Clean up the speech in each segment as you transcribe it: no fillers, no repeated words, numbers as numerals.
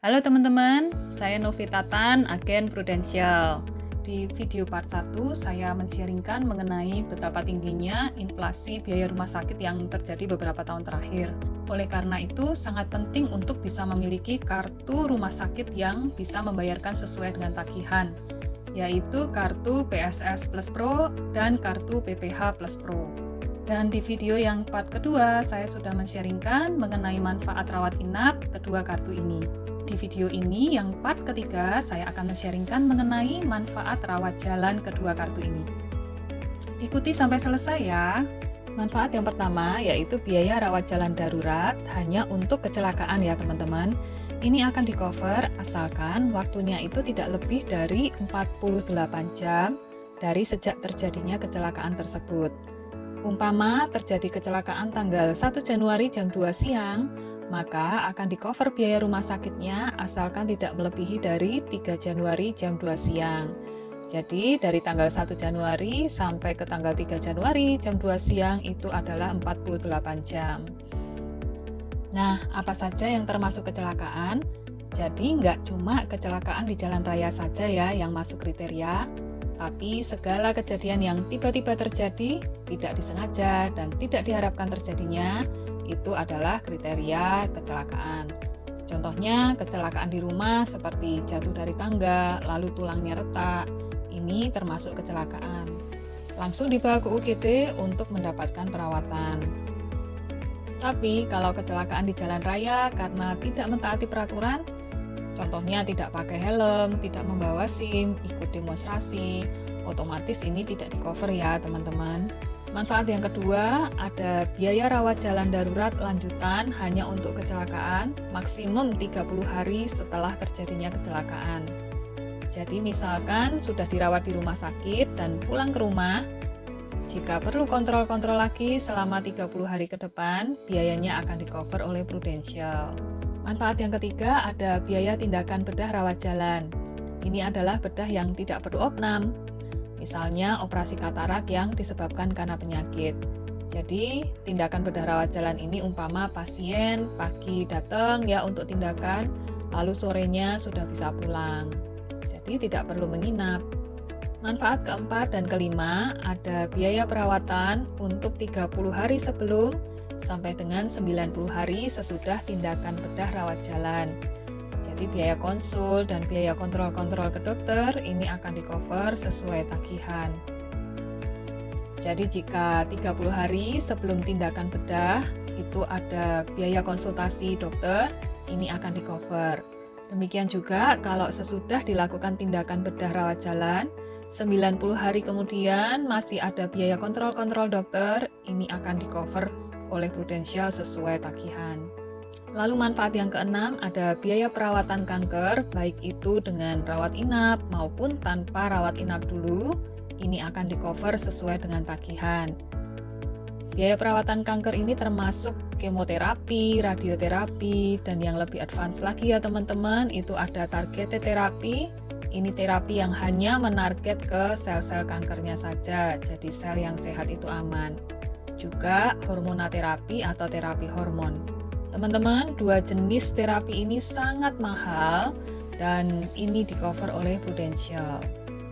Halo teman-teman, saya Novi Tatan, agen Prudential. Di video part 1, saya men-sharingkan mengenai betapa tingginya inflasi biaya rumah sakit yang terjadi beberapa tahun terakhir. Oleh karena itu, sangat penting untuk bisa memiliki kartu rumah sakit yang bisa membayarkan sesuai dengan tagihan, yaitu kartu PSS Plus Pro dan kartu PPH Plus Pro. Dan di video yang part kedua, saya sudah men-sharingkan mengenai manfaat rawat inap kedua kartu ini. Di video ini, yang part ketiga, saya akan men-sharingkan mengenai manfaat rawat jalan kedua kartu ini. Ikuti sampai selesai ya. Manfaat yang pertama yaitu biaya rawat jalan darurat hanya untuk kecelakaan ya teman-teman. Ini akan di-cover asalkan waktunya itu tidak lebih dari 48 jam dari sejak terjadinya kecelakaan tersebut. Umpama terjadi kecelakaan tanggal 1 Januari jam 2 siang, maka akan di-cover biaya rumah sakitnya asalkan tidak melebihi dari 3 Januari jam 2 siang. Jadi dari tanggal 1 Januari sampai ke tanggal 3 Januari jam 2 siang itu adalah 48 jam. Nah, apa saja yang termasuk kecelakaan? Jadi nggak cuma kecelakaan di jalan raya saja ya yang masuk kriteria, tapi segala kejadian yang tiba-tiba terjadi, tidak disengaja dan tidak diharapkan terjadinya, itu adalah kriteria kecelakaan. Contohnya kecelakaan di rumah seperti jatuh dari tangga, lalu tulangnya retak, ini termasuk kecelakaan. Langsung dibawa ke UGD untuk mendapatkan perawatan. Tapi kalau kecelakaan di jalan raya karena tidak mentaati peraturan, contohnya tidak pakai helm, tidak membawa SIM, ikut demonstrasi, otomatis ini tidak di-cover ya teman-teman. Manfaat yang kedua, ada biaya rawat jalan darurat lanjutan hanya untuk kecelakaan, maksimum 30 hari setelah terjadinya kecelakaan. Jadi misalkan sudah dirawat di rumah sakit dan pulang ke rumah, jika perlu kontrol-kontrol lagi selama 30 hari ke depan, biayanya akan di-cover oleh Prudential. Manfaat yang ketiga ada biaya tindakan bedah rawat jalan. Ini adalah bedah yang tidak perlu opnam. Misalnya operasi katarak yang disebabkan karena penyakit. Jadi tindakan bedah rawat jalan ini umpama pasien pagi datang ya untuk tindakan, lalu sorenya sudah bisa pulang. Jadi tidak perlu menginap. Manfaat keempat dan kelima ada biaya perawatan untuk 30 hari sebelum sampai dengan 90 hari sesudah tindakan bedah rawat jalan. Jadi biaya konsul dan biaya kontrol-kontrol ke dokter ini akan di-cover sesuai tagihan. Jadi jika 30 hari sebelum tindakan bedah itu ada biaya konsultasi dokter, ini akan di-cover. Demikian juga kalau sesudah dilakukan tindakan bedah rawat jalan, 90 hari kemudian masih ada biaya kontrol-kontrol dokter, ini akan di-cover oleh Prudential sesuai tagihan. Lalu manfaat yang keenam ada biaya perawatan kanker, baik itu dengan rawat inap maupun tanpa rawat inap dulu, ini akan di-cover sesuai dengan tagihan. Biaya perawatan kanker ini termasuk kemoterapi, radioterapi, dan yang lebih advance lagi ya teman-teman, itu ada targeted terapi. Ini terapi yang hanya menarget ke sel-sel kankernya saja, jadi sel yang sehat itu aman. Juga hormonoterapi atau terapi hormon. Teman-teman, dua jenis terapi ini sangat mahal dan ini di-cover oleh Prudential.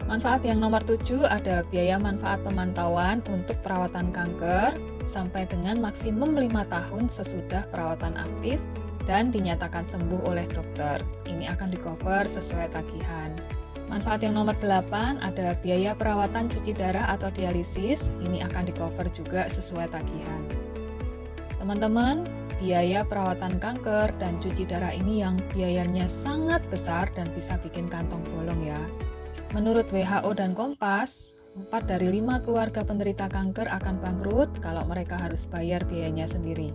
Manfaat yang nomor 7 ada biaya manfaat pemantauan untuk perawatan kanker sampai dengan maksimum 5 tahun sesudah perawatan aktif dan dinyatakan sembuh oleh dokter. Ini akan di-cover sesuai tagihan. Manfaat yang nomor 8 ada biaya perawatan cuci darah atau dialisis. Ini akan di-cover juga sesuai tagihan. Teman-teman, biaya perawatan kanker dan cuci darah ini yang biayanya sangat besar dan bisa bikin kantong bolong ya. Menurut WHO dan Kompas, 4 dari 5 keluarga penderita kanker akan bangkrut kalau mereka harus bayar biayanya sendiri.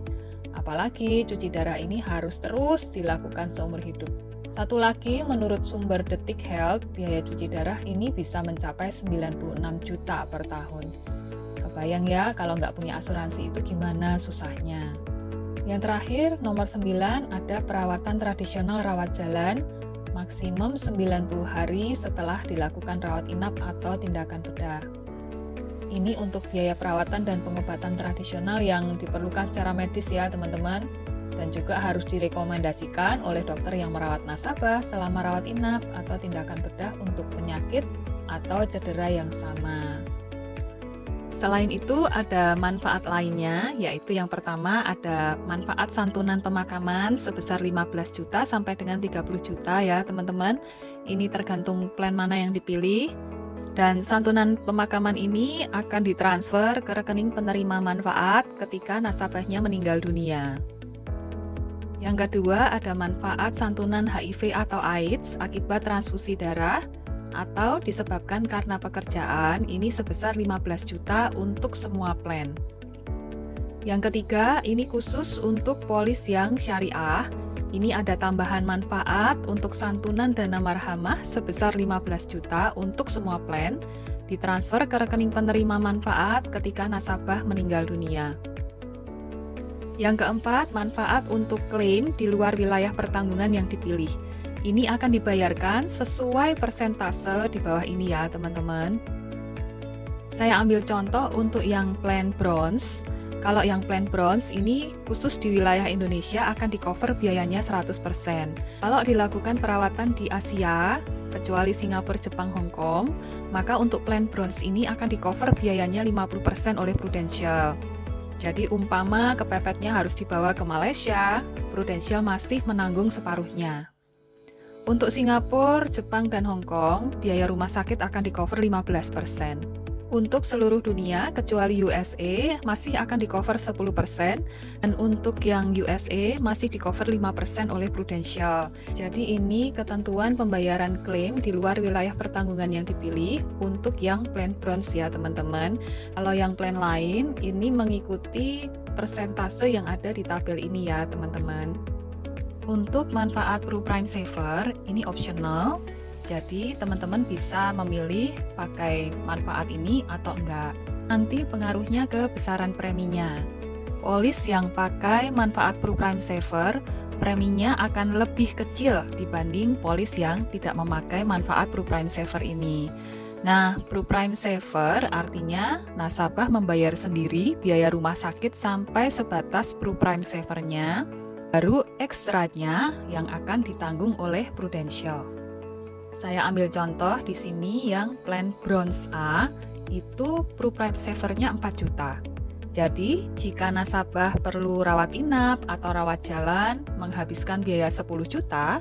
Apalagi cuci darah ini harus terus dilakukan seumur hidup. Satu lagi, menurut sumber Detik Health, biaya cuci darah ini bisa mencapai 96 juta per tahun. Kebayang ya, kalau nggak punya asuransi itu gimana susahnya. Yang terakhir, nomor 9, ada perawatan tradisional rawat jalan, maksimum 90 hari setelah dilakukan rawat inap atau tindakan bedah. Ini untuk biaya perawatan dan pengobatan tradisional yang diperlukan secara medis ya teman-teman. dan juga harus direkomendasikan oleh dokter yang merawat nasabah selama rawat inap atau tindakan bedah untuk penyakit atau cedera yang sama. Selain itu ada manfaat lainnya, yaitu yang pertama ada manfaat santunan pemakaman sebesar 15 juta sampai dengan 30 juta ya teman-teman. Ini tergantung plan mana yang dipilih. Dan santunan pemakaman ini akan ditransfer ke rekening penerima manfaat ketika nasabahnya meninggal dunia. Yang kedua ada manfaat santunan HIV atau AIDS akibat transfusi darah atau disebabkan karena pekerjaan, ini sebesar 15 juta untuk semua plan. Yang ketiga, ini khusus untuk polis yang syariah. Ini ada tambahan manfaat untuk santunan dana marhamah sebesar 15 juta untuk semua plan, ditransfer ke rekening penerima manfaat ketika nasabah meninggal dunia. Yang keempat, manfaat untuk klaim di luar wilayah pertanggungan yang dipilih. Ini akan dibayarkan sesuai persentase di bawah ini ya teman-teman. Saya ambil contoh untuk yang plan bronze. Kalau yang plan bronze ini khusus di wilayah Indonesia akan di-cover biayanya 100%. Kalau dilakukan perawatan di Asia, kecuali Singapura, Jepang, Hong Kong, maka untuk plan bronze ini akan di-cover biayanya 50% oleh Prudential. Jadi umpama kepepetnya harus dibawa ke Malaysia, Prudential masih menanggung separuhnya. Untuk Singapura, Jepang, dan Hong Kong, biaya rumah sakit akan di-cover 15%. Untuk seluruh dunia, kecuali USA, masih akan di-cover 10%, dan untuk yang USA masih di-cover 5% oleh Prudential. Jadi ini ketentuan pembayaran klaim di luar wilayah pertanggungan yang dipilih untuk yang plan bronze ya teman-teman. Kalau yang plan lain, ini mengikuti persentase yang ada di tabel ini ya teman-teman. Untuk manfaat Pru Prime Saver, ini optional, jadi teman-teman bisa memilih pakai manfaat ini atau enggak. Nanti pengaruhnya ke besaran preminya. Polis yang pakai manfaat Pru Prime Saver, preminya akan lebih kecil dibanding polis yang tidak memakai manfaat Pru Prime Saver ini. Nah, Pru Prime Saver artinya nasabah membayar sendiri biaya rumah sakit sampai sebatas Pru Prime Saver-nya, baru ekstranya yang akan ditanggung oleh Prudential. Saya ambil contoh di sini yang plan bronze A, itu Pru Prime Saver-nya 4 juta. Jadi, jika nasabah perlu rawat inap atau rawat jalan menghabiskan biaya 10 juta,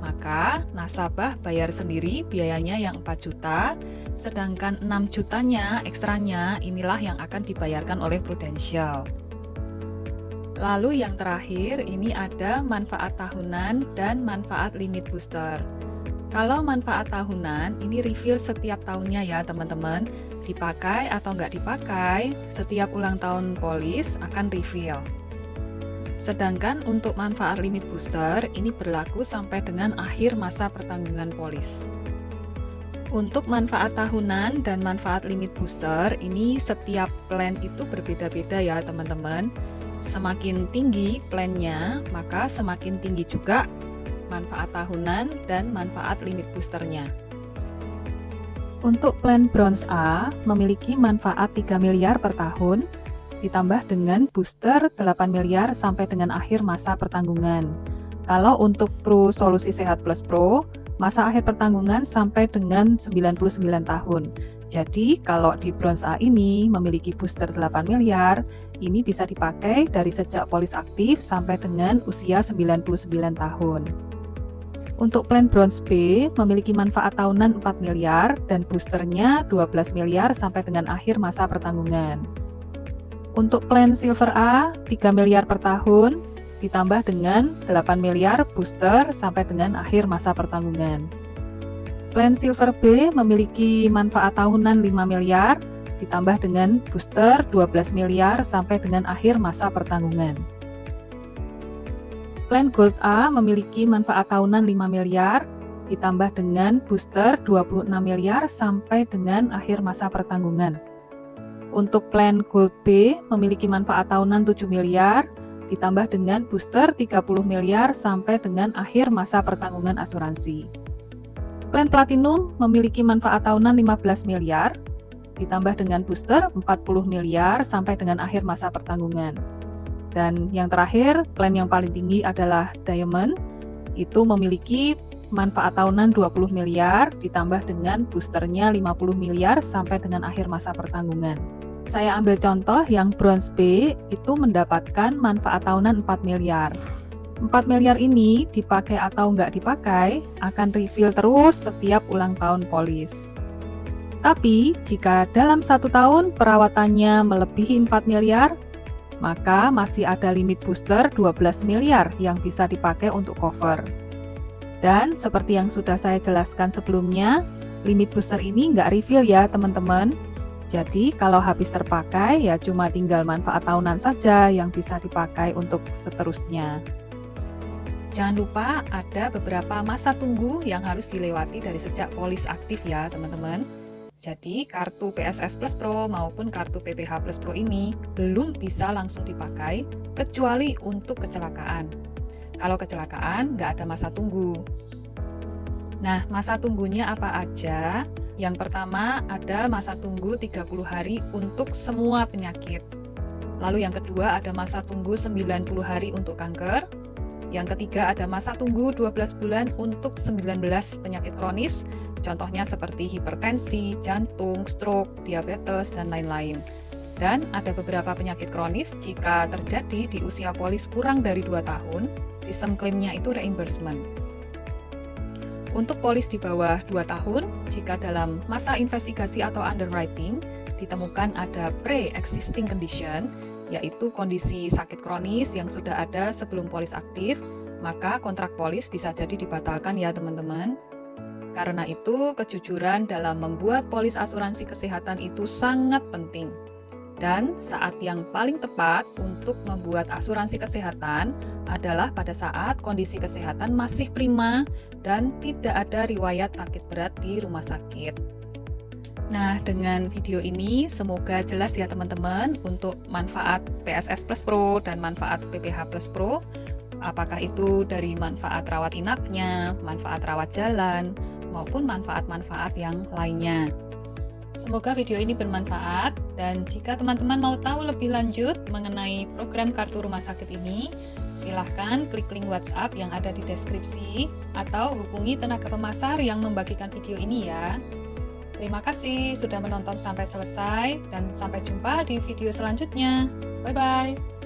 maka nasabah bayar sendiri biayanya yang 4 juta, sedangkan 6 jutanya ekstranya inilah yang akan dibayarkan oleh Prudential. Lalu yang terakhir, ini ada manfaat tahunan dan manfaat limit booster. Kalau manfaat tahunan, ini refill setiap tahunnya ya teman-teman. Dipakai atau nggak dipakai, setiap ulang tahun polis akan refill. Sedangkan untuk manfaat limit booster, ini berlaku sampai dengan akhir masa pertanggungan polis. Untuk manfaat tahunan dan manfaat limit booster, ini setiap plan itu berbeda-beda ya teman-teman. Semakin tinggi plannya, maka semakin tinggi juga manfaat tahunan dan manfaat limit boosternya. Untuk plan bronze A memiliki manfaat 3 miliar per tahun, ditambah dengan booster 8 miliar sampai dengan akhir masa pertanggungan. Kalau untuk Pru Solusi Sehat Plus Pro, masa akhir pertanggungan sampai dengan 99 tahun. Jadi, kalau di bronze A ini memiliki booster 8 miliar, ini bisa dipakai dari sejak polis aktif sampai dengan usia 99 tahun. Untuk plan bronze B memiliki manfaat tahunan 4 miliar dan boosternya 12 miliar sampai dengan akhir masa pertanggungan. Untuk plan silver A 3 miliar per tahun ditambah dengan 8 miliar booster sampai dengan akhir masa pertanggungan. Plan silver B memiliki manfaat tahunan 5 miliar ditambah dengan booster 12 miliar sampai dengan akhir masa pertanggungan. Plan Gold A memiliki manfaat tahunan 5 miliar, ditambah dengan booster 26 miliar sampai dengan akhir masa pertanggungan. Untuk plan Gold B memiliki manfaat tahunan 7 miliar, ditambah dengan booster 30 miliar sampai dengan akhir masa pertanggungan asuransi. Plan Platinum memiliki manfaat tahunan 15 miliar, ditambah dengan booster 40 miliar sampai dengan akhir masa pertanggungan. Dan yang terakhir, plan yang paling tinggi adalah Diamond. Itu memiliki manfaat tahunan 20 miliar ditambah dengan boosternya 50 miliar sampai dengan akhir masa pertanggungan. Saya ambil contoh yang Bronze B itu mendapatkan manfaat tahunan 4 miliar. 4 miliar ini dipakai atau nggak dipakai akan refill terus setiap ulang tahun polis. Tapi jika dalam 1 tahun perawatannya melebihi 4 miliar, maka masih ada limit booster 12 miliar yang bisa dipakai untuk cover. Dan seperti yang sudah saya jelaskan sebelumnya, limit booster ini nggak refill ya teman-teman. Jadi kalau habis terpakai ya cuma tinggal manfaat tahunan saja yang bisa dipakai untuk seterusnya. Jangan lupa ada beberapa masa tunggu yang harus dilewati dari sejak polis aktif ya teman-teman. Jadi kartu PSS Plus Pro maupun kartu PPH Plus Pro ini belum bisa langsung dipakai kecuali untuk kecelakaan. Kalau kecelakaan nggak ada masa tunggu. Nah, masa tunggunya apa aja? Yang pertama ada masa tunggu 30 hari untuk semua penyakit. Lalu yang kedua ada masa tunggu 90 hari untuk kanker. Yang ketiga ada masa tunggu 12 bulan untuk 19 penyakit kronis, contohnya seperti hipertensi, jantung, stroke, diabetes, dan lain-lain. Dan ada beberapa penyakit kronis jika terjadi di usia polis kurang dari 2 tahun, sistem klaimnya itu reimbursement. Untuk polis di bawah 2 tahun, jika dalam masa investigasi atau underwriting ditemukan ada pre-existing condition, yaitu kondisi sakit kronis yang sudah ada sebelum polis aktif, maka kontrak polis bisa jadi dibatalkan ya teman-teman. Karena itu, kejujuran dalam membuat polis asuransi kesehatan itu sangat penting. Dan saat yang paling tepat untuk membuat asuransi kesehatan adalah pada saat kondisi kesehatan masih prima dan tidak ada riwayat sakit berat di rumah sakit. Nah, dengan video ini semoga jelas ya teman-teman untuk manfaat PSS Plus Pro dan manfaat PPH Plus Pro. Apakah itu dari manfaat rawat inapnya, manfaat rawat jalan, maupun manfaat-manfaat yang lainnya. Semoga video ini bermanfaat, dan jika teman-teman mau tahu lebih lanjut mengenai program kartu rumah sakit ini, silahkan klik link WhatsApp yang ada di deskripsi atau hubungi tenaga pemasar yang membagikan video ini ya. Terima kasih sudah menonton sampai selesai dan sampai jumpa di video selanjutnya. Bye-bye.